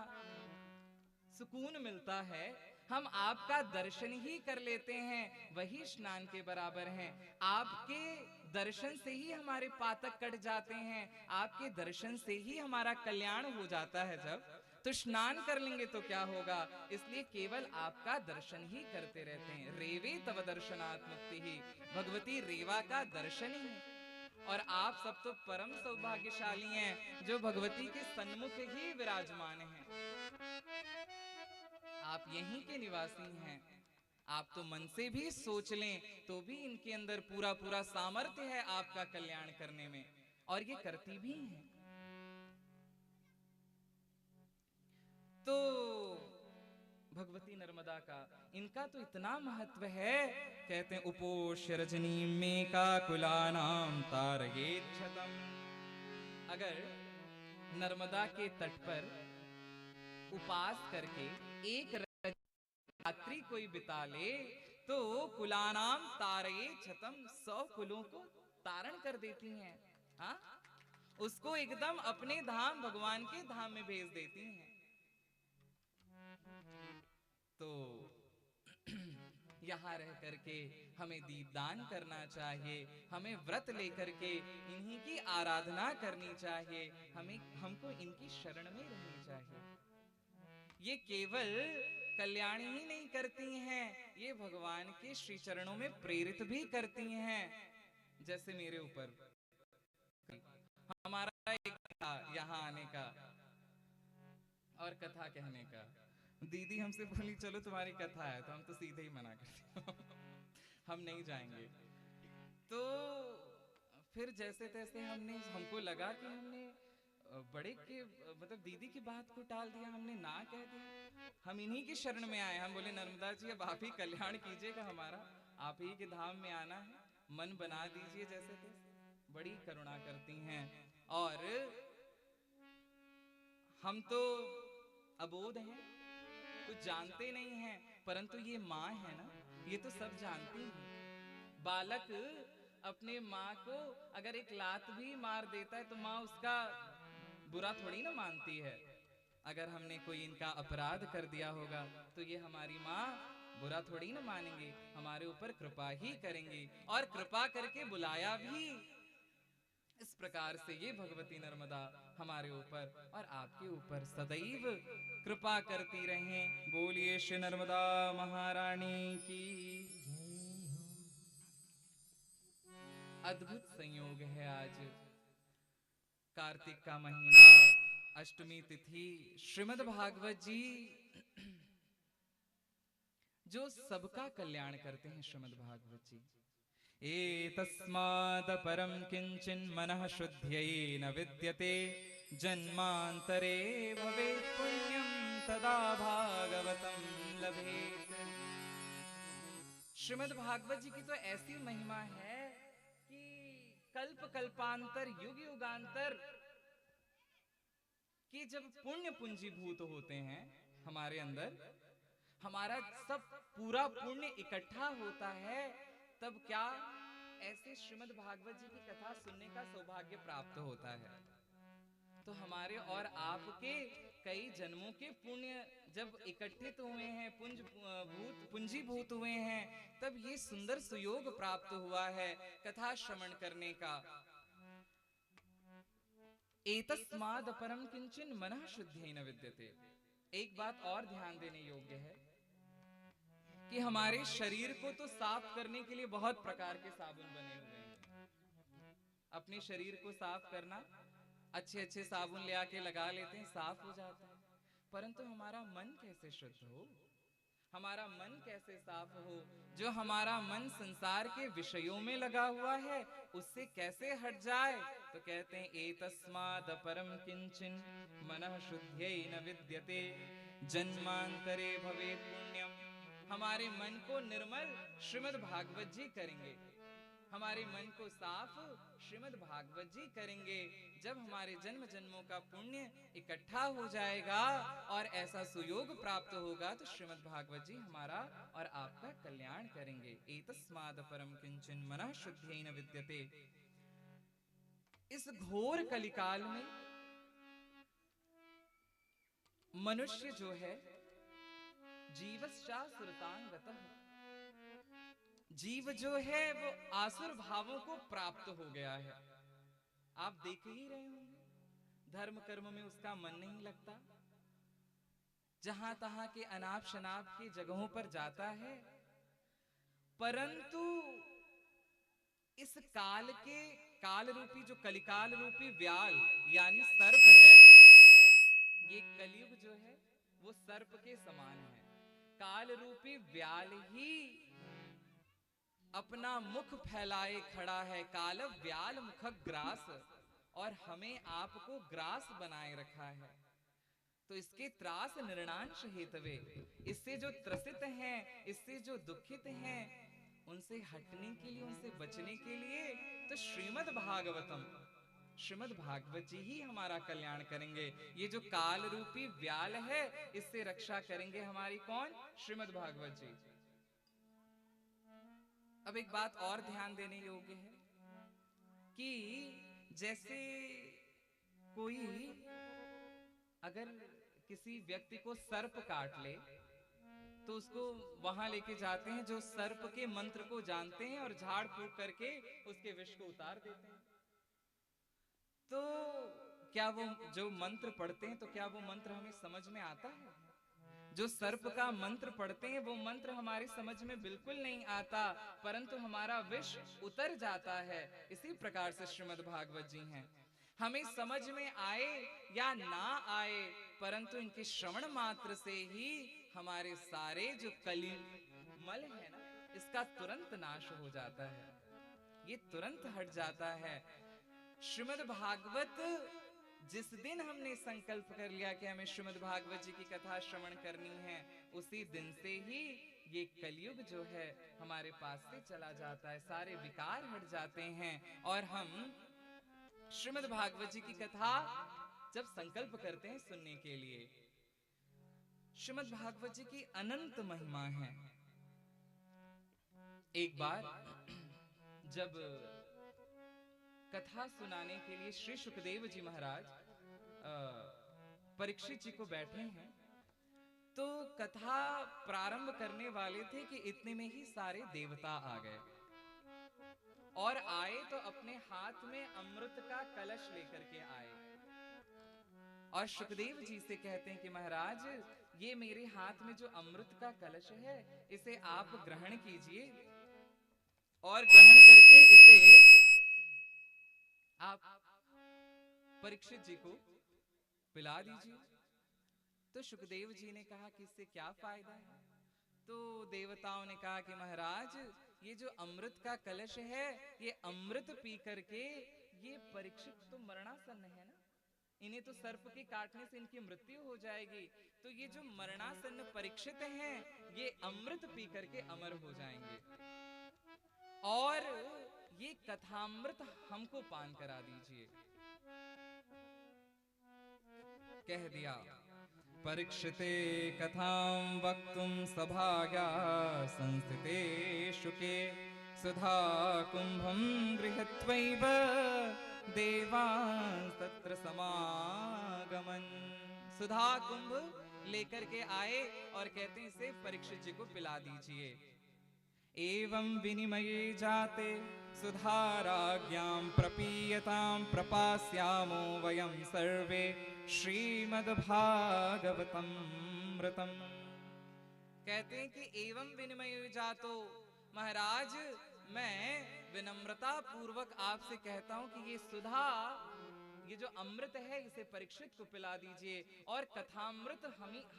सुकून मिलता है, हम आपका दर्शन ही कर लेते हैं, वही स्नान के बराबर हैं। आपके दर्शन से ही हमारे पातक कट जाते हैं, आपके दर्शन से ही हमारा कल्याण हो जाता है। जब तो स्नान कर लेंगे तो क्या होगा, इसलिए केवल आपका दर्शन ही करते रहते हैं। रेवे तव दर्शनात् मुक्ति ही, भगवती रेवा का दर्शन ही है। और आप सब तो परम सौभाग्यशाली हैं जो भगवती के सन्मुख ही विराजमान हैं, आप यहीं के निवासी हैं। आप तो मन से भी सोच लें तो भी इनके अंदर पूरा पूरा सामर्थ्य है आपका कल्याण करने में, और ये करती भी हैं। तो भगवती नर्मदा का इनका तो इतना महत्व है, कहते हैं उपोष्य रजनी में का कुलानाम तारयेत् क्षतम। अगर नर्मदा के तट पर उपास करके एक रात्रि कोई बिता ले तो कुलानाम तारयेत् क्षतम, 100 कुलों को तारण कर देती हैं। हाँ, उसको एकदम अपने धाम भगवान के धाम में भेज देती हैं। तो यहाँ रह करके हमें दीपदान करना चाहिए, हमें व्रत लेकर के इन्हीं की आराधना करनी चाहिए, हमको इनकी शरण में रहनी चाहिए। ये केवल कल्याण ही नहीं करती हैं, ये भगवान के श्री चरणों में प्रेरित भी करती हैं। जैसे मेरे ऊपर हमारा एक था यहाँ आने का और कथा कहने का, दीदी हमसे बोली चलो तुम्हारी कथा है, तो हम तो सीधे ही मना करते हम नहीं जाएंगे। तो फिर जैसे तैसे हमको लगा कि हमने बड़े के मतलब दीदी की बात को टाल दिया, हमने ना कह दिया, हम इन्हीं की शरण में आए। हम बोले नर्मदा जी अब आप ही कल्याण कीजिएगा हमारा, आप ही के धाम में आना है, मन बना दीजिए जैसे तैसे। बड़ी करुणा करती हैं, और हम तो अबोध हैं, कुछ जानते नहीं हैं, परंतु ये माँ है ना, ये तो सब जानती है। बालक अपने माँ को अगर एक लात भी मार देता है तो माँ उसका बुरा थोड़ी ना मानती है। अगर हमने कोई इनका अपराध कर दिया होगा तो ये हमारी माँ बुरा थोड़ी ना मानेंगे, हमारे ऊपर कृपा ही करेंगे, और कृपा करके बुलाया भी। इस प्रकार से ये भगवती नर्मदा हमारे ऊपर और आपके ऊपर सदैव कृपा करती रहें। बोलिए श्री नर्मदा महारानी की। अद्भुत संयोग है, आज कार्तिक का महीना, अष्टमी तिथि, श्रीमद् भागवत जी जो सबका कल्याण करते हैं श्रीमद् भागवत जी। एतस्माद् परम किंचिन मनः शुद्ध्यै न विद्यते, जन्मांतरे भवेत् पुण्यं तदा भागवतं लभेत। श्रीमद् भागवत जी की तो ऐसी महिमा है कि कल्प कल्पांतर युग युगांतर कि जब पुण्य पूंजीभूत होते हैं हमारे अंदर, हमारा सब पूरा पुण्य इकट्ठा होता है, तब क्या ऐसे श्रीमद् भागवत जी की कथा सुनने का सौभाग्य प्राप्त होता है। तो हमारे और आपके कई जन्मों के पुण्य जब इकट्ठित हुए हैं, पूंजीभूत हुए हैं, तब ये सुंदर सुयोग प्राप्त हुआ है कथा श्रवण करने का। एतस्माद् अपरम किंचिन मनः शुद्ध्येन विद्यते। एक बात और ध्यान देने योग्य है कि हमारे शरीर को तो साफ करने के लिए बहुत प्रकार के साबुन बने हुए हैं। अपने शरीर को साफ करना, अच्छे अच्छे साबुन ले आके लगा लेते हैं, साफ हो जाता है। परंतु हमारा मन कैसे शुद्ध हो, हमारा मन कैसे साफ हो, जो हमारा मन संसार के विषयों में लगा हुआ है उससे कैसे हट जाए। तो कहते हैं एतस्माद् परम किंचिन मनः शुद्ध्यै न विद्यते, जन्मांतरे भवेत् पुण्यम। हमारे मन को निर्मल श्रीमद् भागवत जी करेंगे, हमारे मन को साफ श्रीमद् भागवत जी करेंगे। जब हमारे जन्म जन्मों का पुण्य इकट्ठा हो जाएगा और ऐसा सुयोग प्राप्त होगा, तो श्रीमद् भागवत जी हमारा और आपका कल्याण करेंगे। एतस्माद् परम किंचिन मनः शुद्ध्येन विद्यते। इस घोर कलिकाल में मनुष्य जो है जीवश्चासुरतांगतः, जीव जो है वो आसुर भावों को प्राप्त हो गया है। आप देख ही रहे होंगे, धर्म कर्म में उसका मन नहीं लगता, जहां तहां के अनाप शनाप की जगहों पर जाता है। परंतु इस काल के काल रूपी जो कलिकाल रूपी व्याल यानी सर्प है, ये कलयुग जो है वो सर्प के समान है। काल रूपी व्याल ही अपना मुख फैलाए खड़ा है, काल व्याल मुख ग्रास, और हमें आपको ग्रास बनाए रखा है। तो इसके त्रास निर्णांश हेतवे, इससे जो त्रसित हैं, इससे जो दुखित हैं, उनसे हटने के लिए, उनसे बचने के लिए तो श्रीमद् भागवतम, श्रीमद् भागवत जी ही हमारा कल्याण करेंगे। ये जो काल रूपी व्याल है, इससे रक्षा करेंगे हमारी कौन? श्रीमद् भागवत जी। अब एक बात और ध्यान देने योग्य है कि जैसे कोई अगर किसी व्यक्ति को सर्प काट ले तो उसको वहां लेके जाते हैं जो सर्प के मंत्र को जानते हैं और झाड़ फूक करके उसके विष को उतार देते हैं। तो क्या वो जो मंत्र पढ़ते हैं, तो क्या वो मंत्र हमें समझ में आता है? जो सर्प का मंत्र पढ़ते हैं वो मंत्र हमारे समझ में बिल्कुल नहीं आता, परंतु हमारा विष उतर जाता है। इसी प्रकार से श्रीमद् भागवत जी हैं, हमें समझ में आए या ना आए, परंतु इनके श्रवण मात्र से ही हमारे सारे जो कली मल है ना, इसका तुरंत नाश हो जाता है, ये तुरंत हट जाता है। श्रीमद् भागवत जिस दिन हमने संकल्प कर लिया कि हमें श्रीमद् भागवत जी की कथा श्रवण करनी है, उसी दिन से ही ये कलयुग जो है हमारे पास से चला जाता है, सारे विकार हट जाते हैं और हम श्रीमद् भागवत जी की कथा जब संकल्प करते हैं सुनने के लिए। श्रीमद् भागवत जी की अनंत महिमा है। एक बार जब कथा सुनाने के लिए श्री सुखदेव जी महाराज परीक्षित जी को बैठे हैं, तो कथा प्रारंभ करने वाले थे कि इतने में ही सारे देवता आ गए और आए तो अपने हाथ में अमृत का कलश लेकर के आए और सुखदेव जी से कहते हैं कि महाराज, ये मेरे हाथ में जो अमृत का कलश है इसे आप ग्रहण कीजिए और ग्रहण करके इसे आप परीक्षित जी को पिला दीजिए। तो सुखदेव जी ने कहा कि इससे क्या फायदा है? तो देवताओं ने कहा कि महाराज ये जो अमृत का कलश है, ये अमृत पी करके ये परीक्षित तो मरणासन्न है ना, इन्हें तो सर्प के काटने से इनकी मृत्यु हो जाएगी, तो ये जो मरणासन्न परीक्षित हैं ये अमृत पी करके अमर हो जाएंगे, और ये कथामृत हमको पान करा दीजिए। कह दिया परीक्षिते कथां वक्तुं सभाया संस्थिते शुके सुधा कुंभं गृहीत्वैव देवांस्तत्र तत्र समागमन। सुधा कुंभ लेकर के आए और कहते हैं इसे परीक्षित जी को पिला दीजिए। एवं विनिमये जाते सुधाराज्ञां प्रपीयतां प्रपास्यामो वयं सर्वे श्रीमद्भागवतमृतम्। कहते हैं कि एवं विनिमये जातो, महाराज मैं विनम्रता पूर्वक आपसे कहता हूं कि ये सुधा, ये जो अमृत है इसे परीक्षित को पिला दीजिए और कथामृत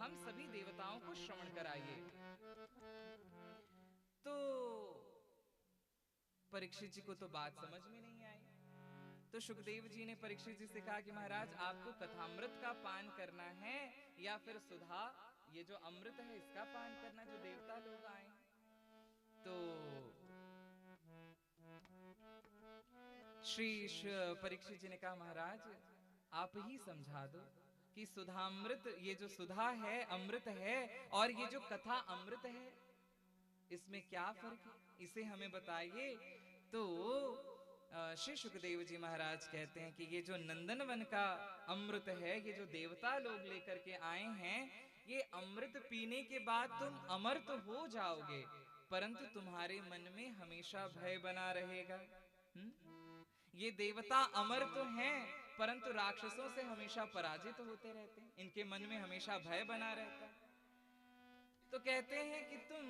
हम सभी देवताओं को श्रवण कराइए। तो परीक्षित जी को तो बात समझ में नहीं आई, तो सुखदेव जी ने परीक्षित जी से कहा कि महाराज आपको कथामृत का पान करना है या फिर सुधा, ये जो अमृत है इसका पान करना जो देवता लोग आए। तो श्री परीक्षित जी ने कहा महाराज आप ही समझा दो कि सुधामृत, ये जो सुधा है अमृत है और ये जो कथा अमृत है इसमें क्या फर्क है, इसे हमें बताइए। तो श्री सुखदेव जी महाराज कहते हैं कि ये जो नंदनवन का अमृत है, ये जो देवता लोग लेकर के आए हैं, ये अमृत पीने के बाद तुम अमर तो हो जाओगे परंतु तुम्हारे मन में हमेशा भय बना रहेगा। ये देवता अमर तो हैं परंतु राक्षसों से हमेशा पराजित होते रहते हैं, इनके मन में हमेशा भय बना रहता है। तो कहते हैं कि तुम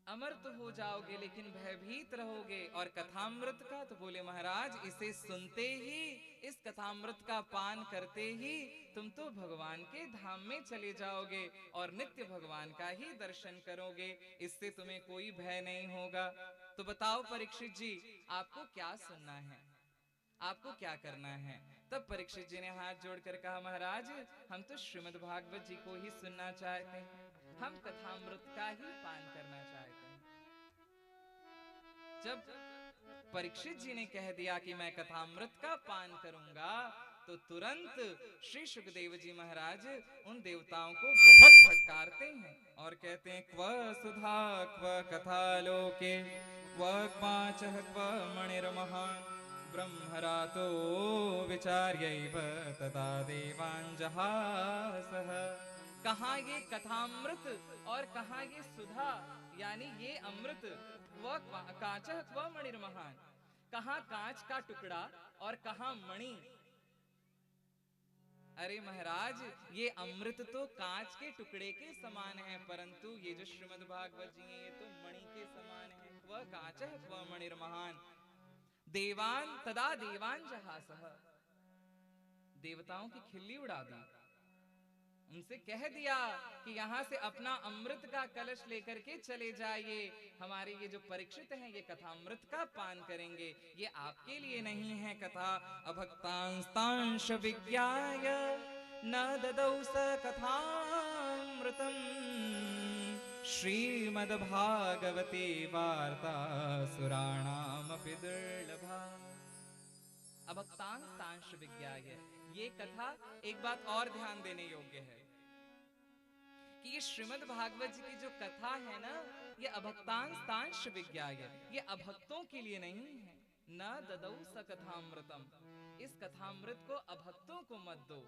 अमर तो हो जाओगे लेकिन भयभीत रहोगे। और कथामृत का, तो बोले महाराज इसे सुनते ही, इस कथामृत का पान करते ही तुम तो भगवान के धाम में चले जाओगे और नित्य भगवान का ही दर्शन करोगे, इससे तुम्हें कोई भय नहीं होगा। तो बताओ परीक्षित जी आपको क्या सुनना है, आपको क्या करना है। तब परीक्षित जी ने हाथ जोड़कर कहा महाराज हम तो श्रीमद् भागवत जी को ही सुनना चाहते हैं, हम कथामृत का ही पान करना चाहते हैं। जब परीक्षित जी ने कह दिया कि मैं कथामृत का पान करूंगा तो तुरंत श्री सुखदेव जी महाराज उन देवताओं को बहुत फटकारते हैं और कहते हैं क्व सुधा क्व कथा लोके क्व पांचः क्व मणिर्महान् ब्रह्मरातो विचार्यैव तदा देवांजहासः। कहाँ ये कथामृत और कहाँ ये सुधा, यानी ये अमृत, वह कांचः क्व मणिर्महान्, कहाँ कांच का टुकड़ा और कहाँ मणि। अरे महाराज ये अमृत तो कांच के टुकड़े के समान है परंतु ये जो श्रीमद् भागवत जी है ये तो मणि के समान है। क्व कांचः क्व मणिर्महान् देवान तदा देवान जहासः, देवताओं की खिल्ली उड़ा दी, उनसे कह दिया कि यहाँ से अपना अमृत का कलश लेकर के चले जाइए, हमारे ये जो परीक्षित हैं ये कथामृत का पान करेंगे, ये आपके लिए नहीं है कथा। अभक्तांस्तांश विज्ञाय न ददौ स कथामृतम् श्रीमद्भागवते वार्ता सुराणामपि दुर्लभा। अभक्तांस्तांश विज्ञाय, ये कथा एक बात और ध्यान देने योग्य है कि ये श्रीमद् भागवत जी की जो कथा है ना, ये अभक्तांस्तांश विज्ञाय, ये अभक्तों के लिए नहीं है। न ददौ स कथामृतम, इस कथामृत को अभक्तों को मत दो।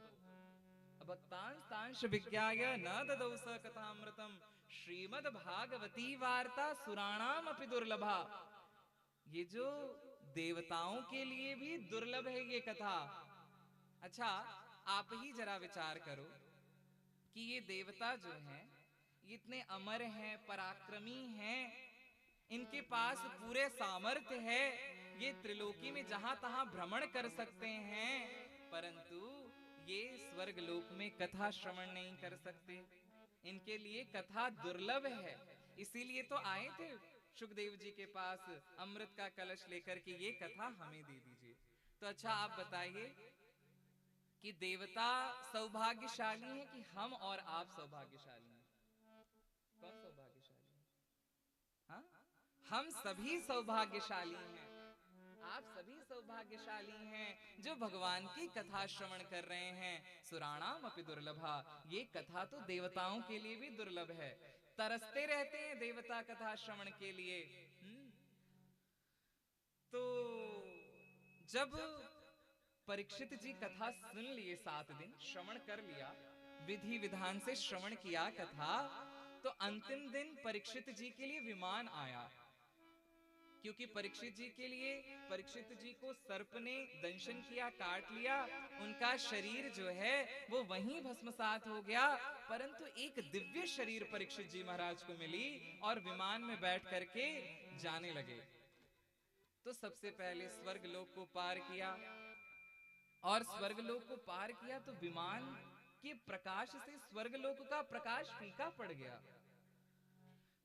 अभक्तांस्तांश विज्ञाय न ददौ स कथामृतम श्रीमद् भागवती वार्ता सुराणाम अपि दुर्लभा। ये जो देवताओं के लिए भी दुर्लभ है ये कथा। अच्छा आप ही जरा विचार करो कि ये देवता जो हैं ये इतने अमर हैं, पराक्रमी हैं, इनके पास पूरे सामर्थ्य है, ये त्रिलोकी में जहां तहां भ्रमण कर सकते हैं परंतु ये स्वर्ग लोक में कथा श्रवण नहीं कर सकते। इनके लिए कथा दुर्लभ है, इसीलिए तो आए थे सुखदेव जी के पास अमृत का कलश लेकर के ये कथा हमें दे दीजिए। तो अच्छा आप बताइए कि देवता सौभाग्यशाली हैं कि हम और आप सौभाग्यशाली हैं? कौन सौभाग्यशाली है? हाँ, हम सभी सौभाग्यशाली हैं। आप सभी सौभाग्यशाली हैं जो भगवान की कथा श्रवण कर रहे हैं। सुराणाम अपि दुर्लभा, ये कथा तो देवताओं के लिए भी दुर्लभ है, तरसते रहते हैं देवता कथा श्रवण के लिए। तो जब परीक्षित जी कथा सुन लिए, 7 दिन श्रवण कर लिया, विधि विधान से श्रवण किया कथा, तो अंतिम दिन परीक्षित जी के लिए विमान आया। क्योंकि परीक्षित जी के लिए, परीक्षित जी को सर्प ने दंशन किया, काट लिया, उनका शरीर जो है वो वहीं भस्मसात हो गया। परंतु एक दिव्य शरीर परीक्षित जी महाराज को मिली और विमान में बैठ करके जाने लगे। तो सबसे पहले स्वर्गलोक को पार किया, और स्वर्गलोक को पार किया तो विमान के प्रकाश से स्वर्गलोक का प्रकाश फीका पड़ गया।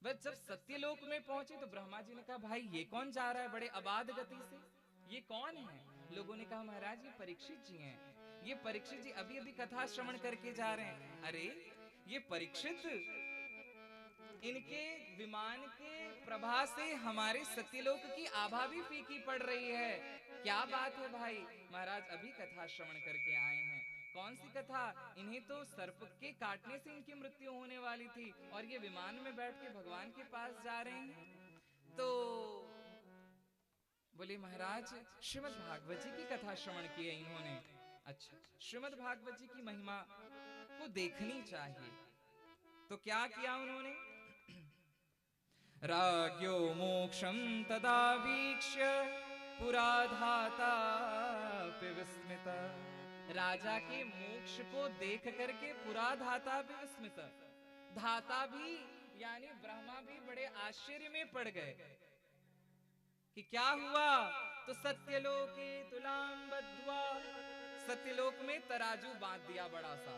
बस जब सत्यलोक में पहुंचे तो ब्रह्मा जी ने कहा, भाई ये कौन जा रहा है बड़े अबाध गति से, ये कौन है? लोगों ने कहा, महाराज ये परीक्षित जी हैं, ये परीक्षित जी अभी अभी कथा श्रवण करके जा रहे हैं। अरे ये परीक्षित, इनके विमान के प्रभा से हमारे सत्यलोक की आभा भी फीकी पड़ रही है, क्या बात है भाई? महाराज अभी कथा श्रवण करके आए हैं। कौन सी कथा? इन्हें तो सर्प के काटने से इनकी मृत्यु होने वाली थी और ये विमान में बैठ के भगवान के पास जा रहे हैं। तो बोले, महाराज श्रीमद् भागवत जी की कथा श्रवण की है इन्होंने। अच्छा, श्रीमद् भागवत जी की महिमा को देखनी चाहिए। तो क्या किया उन्होंने? राज्ञो मोक्षं तदा वीक्ष्य पुरा धाता विस्मित। राजा के मोक्ष को देख करके पुरा धाता भी विस्मित, धाता भी यानी ब्रह्मा भी बड़े आश्चर्य में पड़ गए कि क्या हुआ। तो सत्यलोके तुलाम बद्ध्वा, सत्यलोक में तराजू बांध दिया बड़ा सा।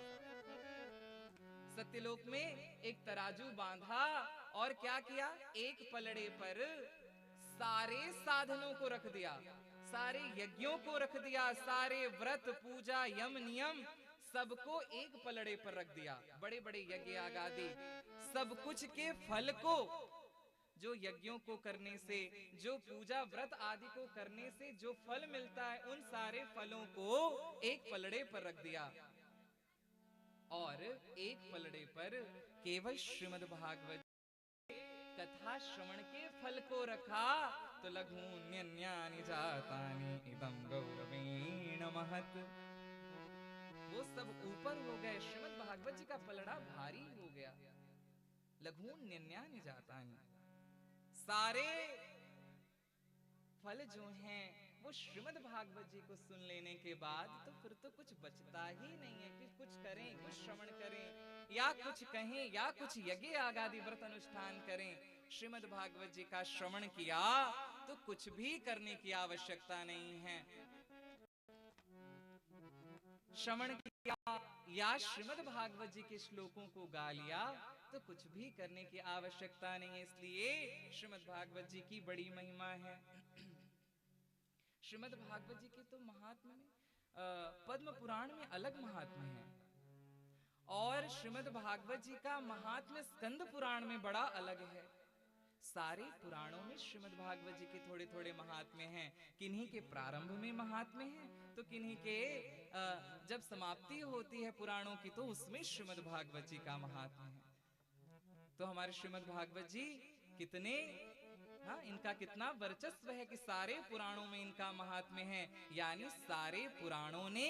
सत्यलोक में एक तराजू बांधा और क्या किया, एक पलड़े पर सारे साधनों को रख दिया, सारे यज्ञों को रख दिया, सारे व्रत पूजा यम नियम सबको एक पलड़े पर रख दिया। बड़े बड़े यज्ञ आदि सब कुछ के फल को, जो यज्ञों को करने से, जो पूजा व्रत आदि को करने से जो फल मिलता है, उन सारे फलों को एक पलड़े पर रख दिया और एक पलड़े पर केवल श्रीमद् भागवत कथा श्रवण के फल को रखा। तो लघून्यन्यानि जातानि इदं गौरवेण महत्, वो सब ऊपर हो गए, श्रीमद् भागवत जी का पलड़ा भारी हो गया। लघून्यन्यानि जातानि, सारे फल जो हैं वो श्रीमद् भागवत जी को सुन लेने के बाद तो फिर तो कुछ बचता ही नहीं है कि कुछ करें, कुछ श्रवण करें या कुछ कहें या कुछ यज्ञ आदि व्रत अनुष्ठान करें। श्रीमद् भागवत जी का श्रवण किया तो कुछ भी करने की आवश्यकता नहीं है। श्रवण किया या श्रीमद् भागवत जी के श्लोकों को गा लिया तो कुछ भी करने की आवश्यकता नहीं है। इसलिए श्रीमद् भागवत जी की बड़ी महिमा है। श्रीमद् भागवत जी के तो महात्म्य में पद्म पुराण में अलग महात्म्य है और श्रीमद् भागवत जी का महात्म्य स्कंद पुराण में बड़ा अलग है। सारे पुराणों में श्रीमद् भागवत जी के थोड़े थोड़े महात्म्य हैं। किन्हीं के प्रारंभ में महात्म्य है तो किन्हीं के जब समाप्ति होती है पुराणों की तो उसमें श्रीमद् भागवत जी का महात्म्य है। तो हमारे श्रीमद् भागवत जी कितने, हाँ, इनका कितना वर्चस्व है कि सारे पुराणों में इनका महात्म्य है, यानी सारे पुराणों ने